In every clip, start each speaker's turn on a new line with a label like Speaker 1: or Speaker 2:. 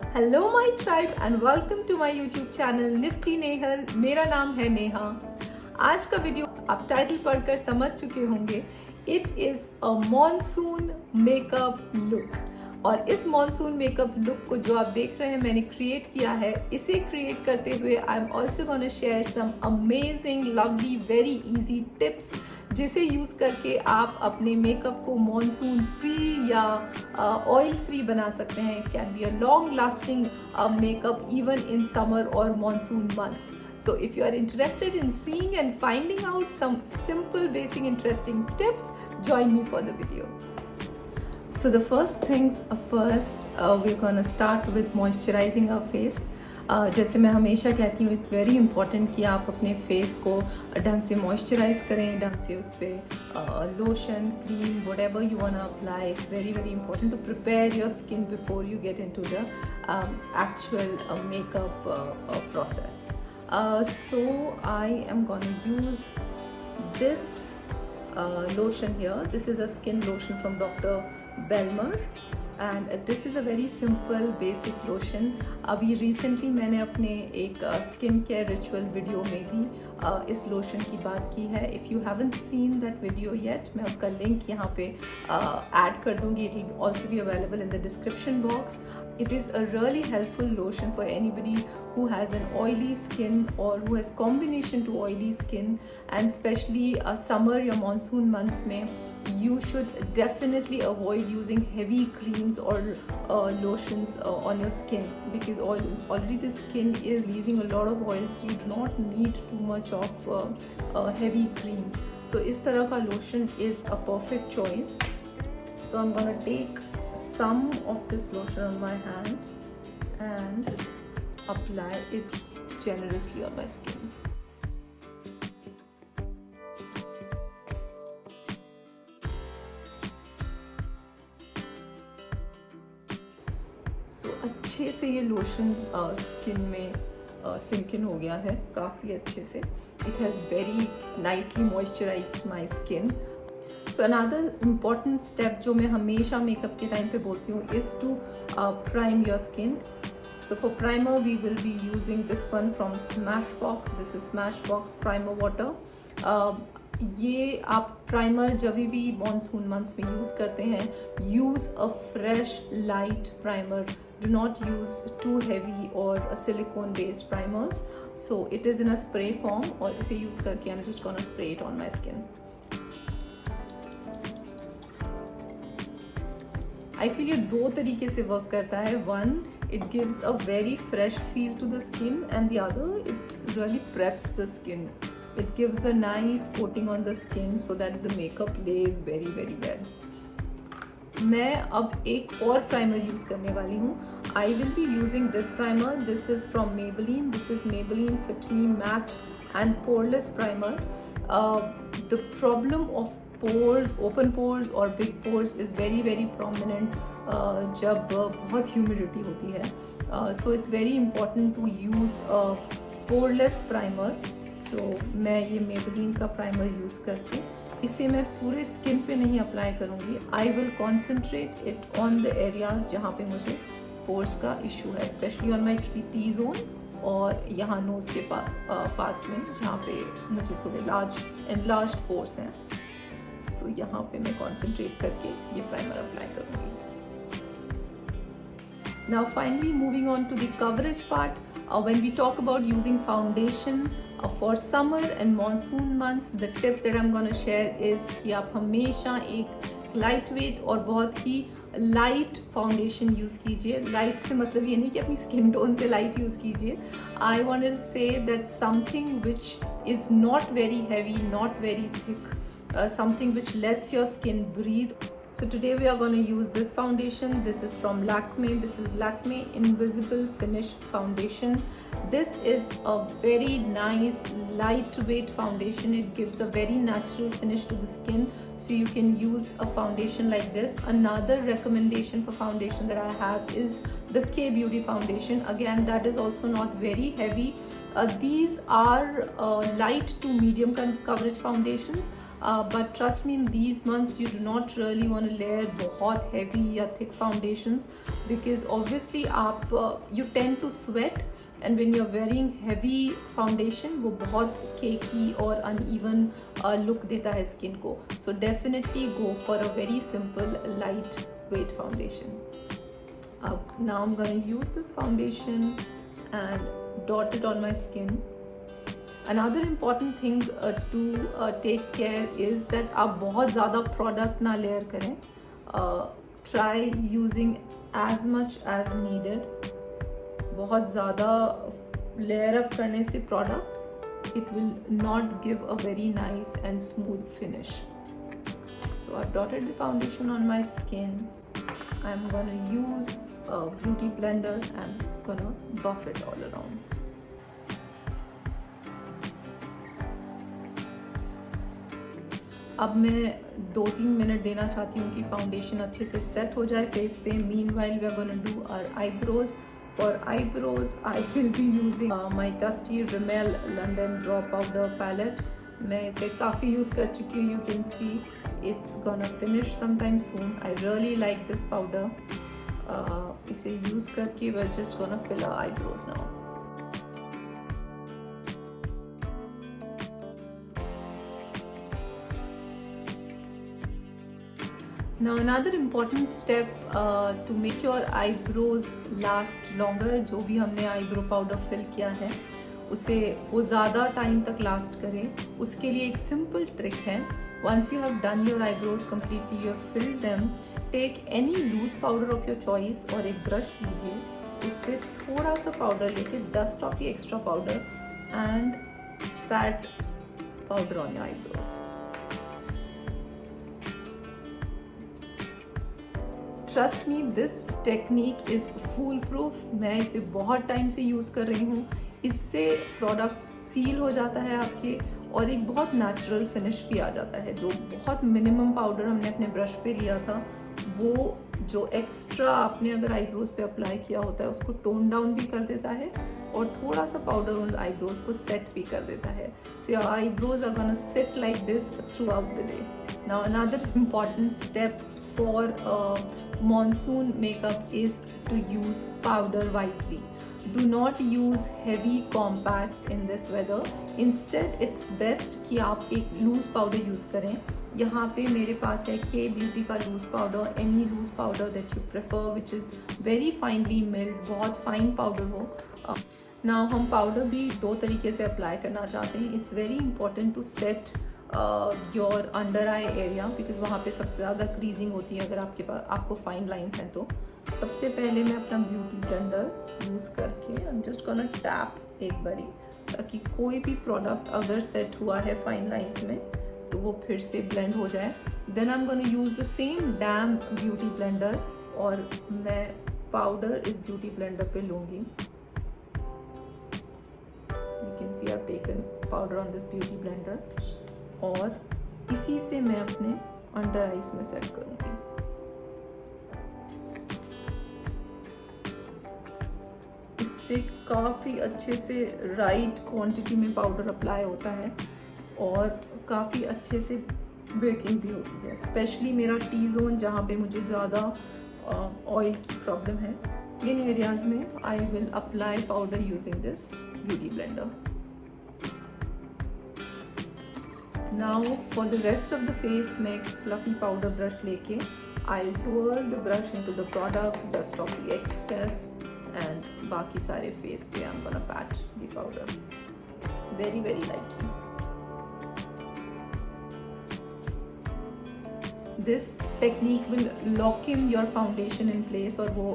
Speaker 1: Hello my tribe and welcome to my YouTube channel Nifty Nehal. मेरा नाम है नेहा। आज का वीडियो आप टाइटल पढ़कर समझ चुके होंगे। It is a monsoon makeup look. और इस मॉनसून मेकअप लुक को जो आप देख रहे हैं मैंने क्रिएट किया है। इसे क्रिएट करते हुए I am also gonna share some amazing lovely very easy tips जिसे यूज़ करके आप अपने मेकअप को मॉनसून फ्री या ऑयल फ्री बना सकते हैं। It can be a long lasting makeup even in summer और monsoon months. So if you are interested in seeing and finding out some simple basic interesting tips, join me for the video. So the first things first, we're gonna start with moisturizing our face. जैसे मैं हमेशा कहती हूँ, it's very important कि आप अपने face को ढंग से मॉइस्चराइज करें, ढंग से उस पर lotion, cream, whatever you want to apply. It's very very important to prepare your skin before you get into the actual makeup process. So I am gonna use this lotion here. This is a skin lotion from Dr. Belmer and this is a very simple basic lotion. अभी recently मैंने अपने एक skin care ritual video में भी इस lotion की बात की है. If you haven't seen that video yet, मैं उसका लिंक यहाँ पे ऐड कर दूँगी. It will also be available in the description box. It is a really helpful lotion for anybody who has an oily skin or who has combination to oily skin, and especially summer या monsoon months में you should definitely avoid using heavy creams or lotions on your skin because already the skin is releasing a lot of oil, so you do not need too much of heavy creams. So इस तरह का lotion is a perfect choice. So I'm gonna take some of this lotion on my hand and apply it generously on my skin. So अच्छे से ये lotion skin में sink in हो गया है काफ़ी अच्छे से. It has very nicely moisturized my skin. So another important step जो मैं हमेशा मेकअप के टाइम पे बोलती हूँ is to prime your skin. So for primer we will be using this one from Smashbox. This is Smashbox Primer Water. ये आप primer जब भी मॉनसून मंथ्स में यूज़ करते हैं, use a fresh light primer. Do not use too heavy or silicone based primers. So it is in a spray form और इसे use करके I'm just gonna spray it on my skin. I feel ये दो तरीके से work करता है. One, it gives a very fresh feel to the skin, and the other, it really preps the skin. It gives a nice coating on the skin so that the makeup lays very very well. मैं अब एक और primer use करने वाली हूँ. I will be using this primer. This is from Maybelline. This is Maybelline Fit Me Matte and Poreless Primer. The problem of pores, open pores or big pores is very very prominent जब बहुत humidity होती है. So it's very important to use a poreless primer. So मैं ये Maybelline का primer use करके इसे मैं पूरे स्किन पे नहीं अप्लाई करूँगी. I will concentrate it on the areas जहाँ पे मुझे पोर्स का इशू है, specially on my T zone और यहाँ नोज़ के पास में जहाँ पे मुझे थोड़े लार्ज पोर्स हैं. सो यहाँ पे मैं कॉन्सेंट्रेट करके ये प्राइमर अप्लाई करूँगी. Now finally moving on to the coverage part. When we talk about using foundation for summer and monsoon months, the tip that I'm going to share is कि आप हमेशा एक lightweight और बहुत ही लाइट फाउंडेशन यूज़ कीजिए. Light से मतलब ये नहीं कि अपनी स्किन टोन से लाइट यूज़ कीजिए. I want to say that something which is not very heavy, not very thick, something which lets your skin breathe. So today we are going to use this foundation. This is from Lakme. This is Lakme Invisible Finish Foundation. This is a very nice lightweight foundation. It gives a very natural finish to the skin. So you can use a foundation like this. Another recommendation for foundation that I have is the K Beauty foundation. Again, that is also not very heavy. These are light to medium coverage foundations. but trust me, in these months you do not really want to layer बहुत heavy या thick foundations, because obviously you tend to sweat, and when you're wearing heavy foundation वो बहुत cakey और uneven look देता है skin को. So definitely go for a very simple light weight foundation. Now I'm going to use this foundation and dot it on my skin. Another important thing to take care is that आप बहुत ज़्यादा product ना layer करें. Try using as much as needed. बहुत ज़्यादा layer up करने से product, it will not give a very nice and smooth finish. So I've dotted the foundation on my skin. I'm gonna use a beauty blender and gonna buff it all around. अब मैं 2-3 minute देना चाहती हूँ कि foundation अच्छे से set हो जाए फेस पे. Meanwhile we are gonna do our eyebrows. For eyebrows I will be using my trusty Rimmel London Draw Powder palette. मैं इसे काफ़ी यूज़ कर चुकी हूँ. You can see it's gonna finish sometime soon. I really like this powder. इसे use करके we're just gonna fill our eyebrows now. Now another important step to make your eyebrows last longer, जो भी हमने eyebrow powder fill किया है उसे वो ज़्यादा टाइम तक लास्ट करे, उसके लिए एक सिंपल ट्रिक है. Once you have done your eyebrows completely, you have filled them, take any loose powder of your choice और एक ब्रश लीजिए, उस पर थोड़ा सा पाउडर लेके dust off the extra powder and pat powder on your eyebrows. Trust me, this technique is foolproof. मैं इसे बहुत टाइम से यूज़ कर रही हूँ. इससे प्रोडक्ट सील हो जाता है आपके और एक बहुत नेचुरल फिनिश भी आ जाता है. जो बहुत मिनिमम पाउडर हमने अपने ब्रश पे लिया था, वो जो एक्स्ट्रा आपने अगर आईब्रोज पे अप्लाई किया होता है उसको टोन डाउन भी कर देता है और थोड़ा सा पाउडर उन आईब्रोज को सेट भी कर देता है. So your eyebrows are gonna sit like this throughout the day. Now another important step for monsoon makeup is to use powder wisely. Do not use heavy compacts in this weather. Instead, it's best कि आप एक loose powder use करें. यहाँ पे मेरे पास है K Beauty का loose powder, any loose powder that you prefer, which is very finely milled, बहुत fine powder हो. Now हम powder भी दो तरीके से apply करना चाहते हैं. It's very important to set your under eye area, because वहाँ पे सबसे ज़्यादा क्रीजिंग होती है अगर आपको फाइन लाइंस हैं. तो सबसे पहले मैं अपना ब्यूटी ब्लेंडर यूज़ करके आई एम जस्ट गोना टैप एक बारी, ताकि कोई भी प्रोडक्ट अगर सेट हुआ है फाइन लाइंस में तो वो फिर से ब्लेंड हो जाए. Then I am gonna use the same damn beauty blender और मैं पाउडर इस ब्यूटी ब्लेंडर पे लूँगी. You can see I have taken powder on this beauty blender और इसी से मैं अपने अंडर आइज में सेट करूंगी. इससे काफ़ी अच्छे से राइट क्वांटिटी में पाउडर अप्लाई होता है और काफ़ी अच्छे से बेकिंग भी होती है. स्पेशली मेरा टी जोन जहाँ पे मुझे ज़्यादा ऑयल की प्रॉब्लम है, इन एरियाज़ में I will apply powder using this beauty blender. Now for the rest of the face, मैं एक fluffy powder brush लेके I'll twirl the brush into the product, dust off the excess and बाकी सारे face पे I'm gonna pat the powder very very lightly. This technique will lock in your foundation in place और वो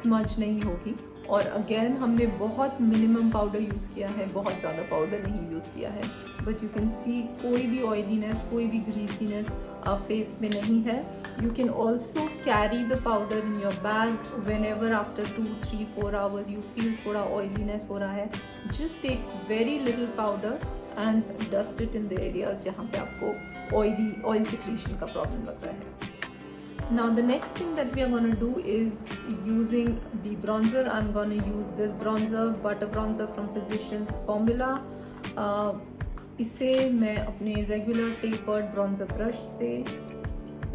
Speaker 1: smudge नहीं होगी. और again हमने बहुत मिनिमम पाउडर यूज़ किया है, बहुत ज़्यादा पाउडर नहीं यूज़ किया है. बट यू कैन सी कोई भी ऑयलीनेस, कोई भी ग्रीसीनेस फेस में नहीं है. You can also carry the powder in your bag whenever after 2-3-4 hours you feel थोड़ा ऑयलीनेस हो रहा है. Just take very little powder and dust it in the areas जहाँ पे आपको ऑयल सिक्रीशन का प्रॉब्लम लग रहा है. Now the next thing that we are going to do is using the bronzer. I'm going to use this bronzer, butter bronzer from Physicians Formula. इसे मैं अपने रेगुलर टेपर्ड ब्रॉन्जर ब्रश से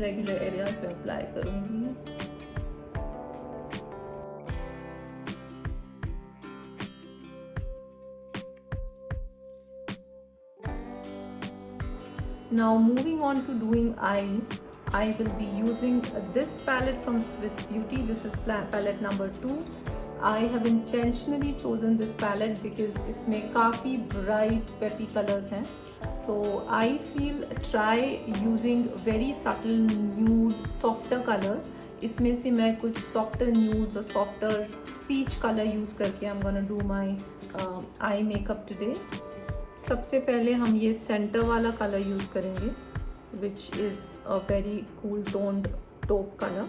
Speaker 1: regular areas पे apply करूंगी। Now moving on to doing eyes, I will be using this palette from Swiss Beauty. This is palette number 2. I have intentionally chosen this palette because इसमें काफ़ी bright peppy colors हैं. So I feel try using very subtle nude softer colors. इसमें से मैं कुछ softer nudes और softer peach color use करके I'm gonna do my eye makeup today. सबसे पहले हम ये सेंटर वाला कलर यूज़ करेंगे which is a very cool toned top colour.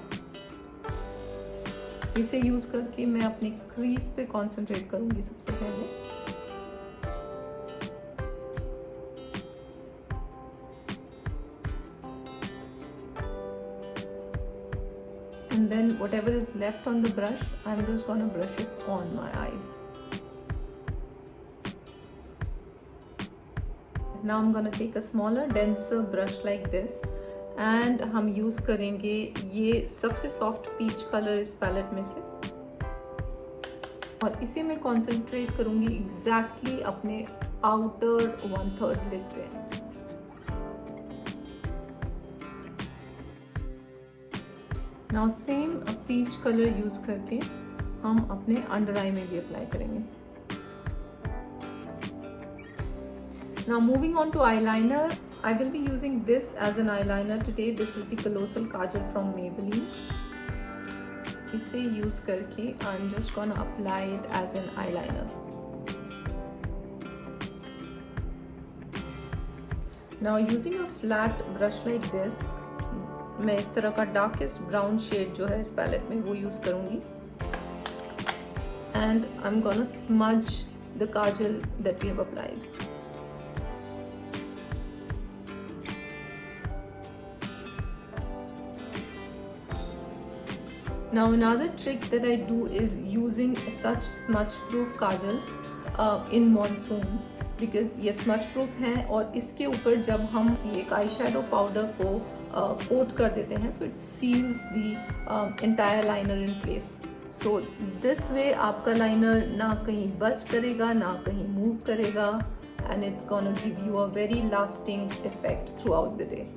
Speaker 1: इसे यूज़ करके मैं अपनी क्रीज पे कंसंट्रेट करूँगी सबसे पहले। And then whatever is left on the brush I am just gonna brush it on my eyes. Now I'm gonna take a smaller denser brush like this and हम use करेंगे ये सबसे soft peach colour इस palette में से और इसे मैं कंसंट्रेट करूँगी एग्जैक्टली अपने आउटर 1/3 लिड पे। Now same peach colour use करके हम अपने अंडर आई में भी अप्लाई करेंगे। Now moving on to eyeliner, I will be using this as an eyeliner today. This is the Colossal Kajal from Maybelline. इसे use करके I'm just gonna apply it as an eyeliner. Now using a flat brush like this, मैं इस तरह का darkest brown shade जो है इस palette में वो use करूँगी. And I'm gonna smudge the kajal that we have applied. Now another trick that I do is using such smudge proof kajals in monsoons because ये smudge proof हैं और इसके ऊपर जब हम एक आई शेडो पाउडर को कोट कर देते हैं so it seals the entire liner in place. So this way आपका लाइनर ना कहीं बच करेगा ना कहीं मूव करेगा and it's gonna give you a very lasting effect throughout the day.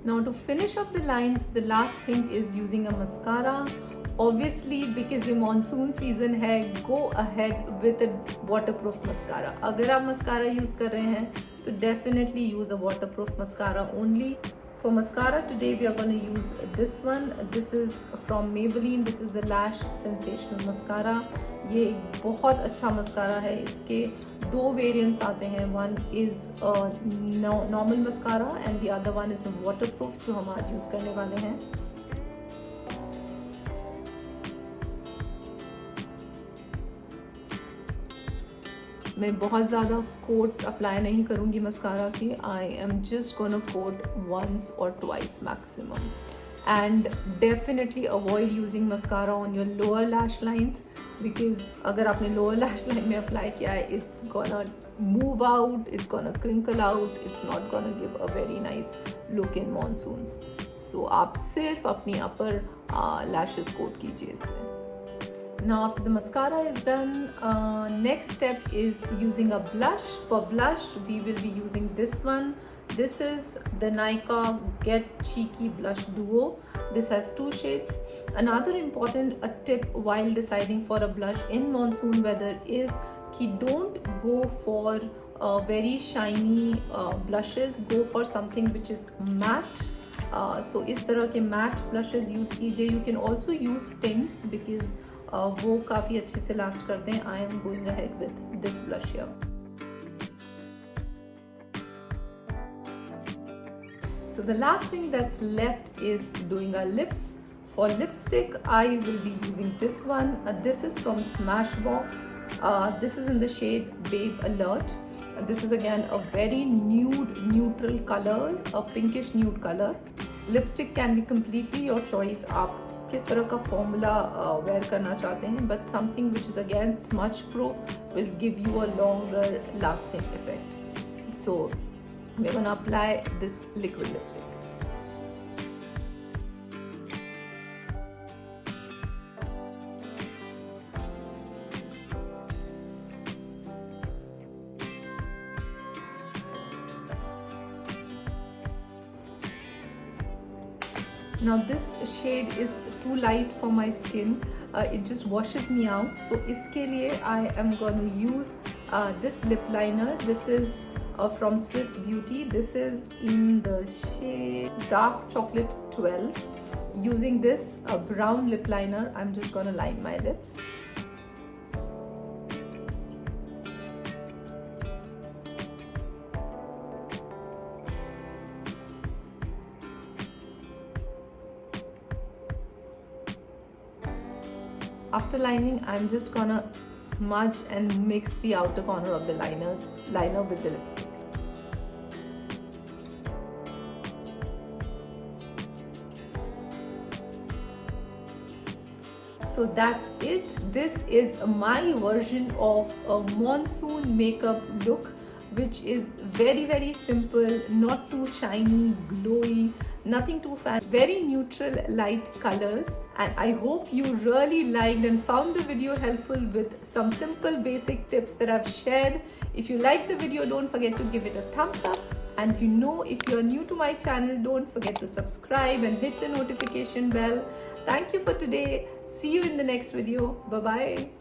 Speaker 1: Now to finish up the lines, the last thing is using a mascara. Obviously because ये monsoon season है, go ahead with a waterproof mascara. अगर आप mascara use कर रहे हैं तो definitely use a waterproof mascara only. For mascara today we are going to use this one. This is from Maybelline. This is the Lash Sensational Mascara. ये एक बहुत अच्छा मस्कारा है। इसके 2 वेरिएंट्स आते हैं। One is normal mascara and the other one is waterproof जो हम आज यूज़ करने वाले हैं। मैं बहुत ज़्यादा कोट्स अप्लाई नहीं करूँगी मस्कारा की। I am just gonna coat once or twice maximum and definitely avoid using mascara on your lower lash lines because अगर आपने lower lash line में apply किया है it's gonna move out, it's gonna crinkle out, it's not gonna give a very nice look in monsoons. So आप सिर्फ अपनी upper lashes coat कीजिए इससे। Now after the mascara is done, next step is using a blush. For blush we will be using this one. This is the Nykaa Get Cheeky Blush Duo. This has 2 shades. Another important tip while deciding for a blush in monsoon weather is कि don't go for very shiny blushes. Go for something which is matte. So इस तरह के matte blushes use कीजिए. You can also use tints because वो काफ़ी अच्छे से last करते हैं। I am going ahead with this blush here. So the last thing that's left is doing our lips. For lipstick, I will be using this one. This is from Smashbox. This is in the shade Babe Alert. This is again a very nude, neutral color, a pinkish nude color. Lipstick can be completely your choice. आप किस तरह का formula where करना चाहते हैं, but something which is again smudge proof will give you a longer lasting effect. So we're gonna apply this liquid lipstick. Now this shade is too light for my skin, it just washes me out. So इसके लिए I am going to use this lip liner. This is from Swiss Beauty. This is in the shade Dark Chocolate 12. Using this brown lip liner, I'm just going to line my lips. After lining, I'm just gonna smudge and mix the outer corner of the liner with the lipstick. So that's it. This is my version of a monsoon makeup look, which is very simple, not too shiny, glowy, nothing too fancy, very neutral light colors. And I hope you really liked and found the video helpful with some simple basic tips that I've shared. If you like the video, don't forget to give it a thumbs up. And if you're new to my channel, don't forget to subscribe and hit the notification bell. Thank you for today. See you in the next video. Bye bye.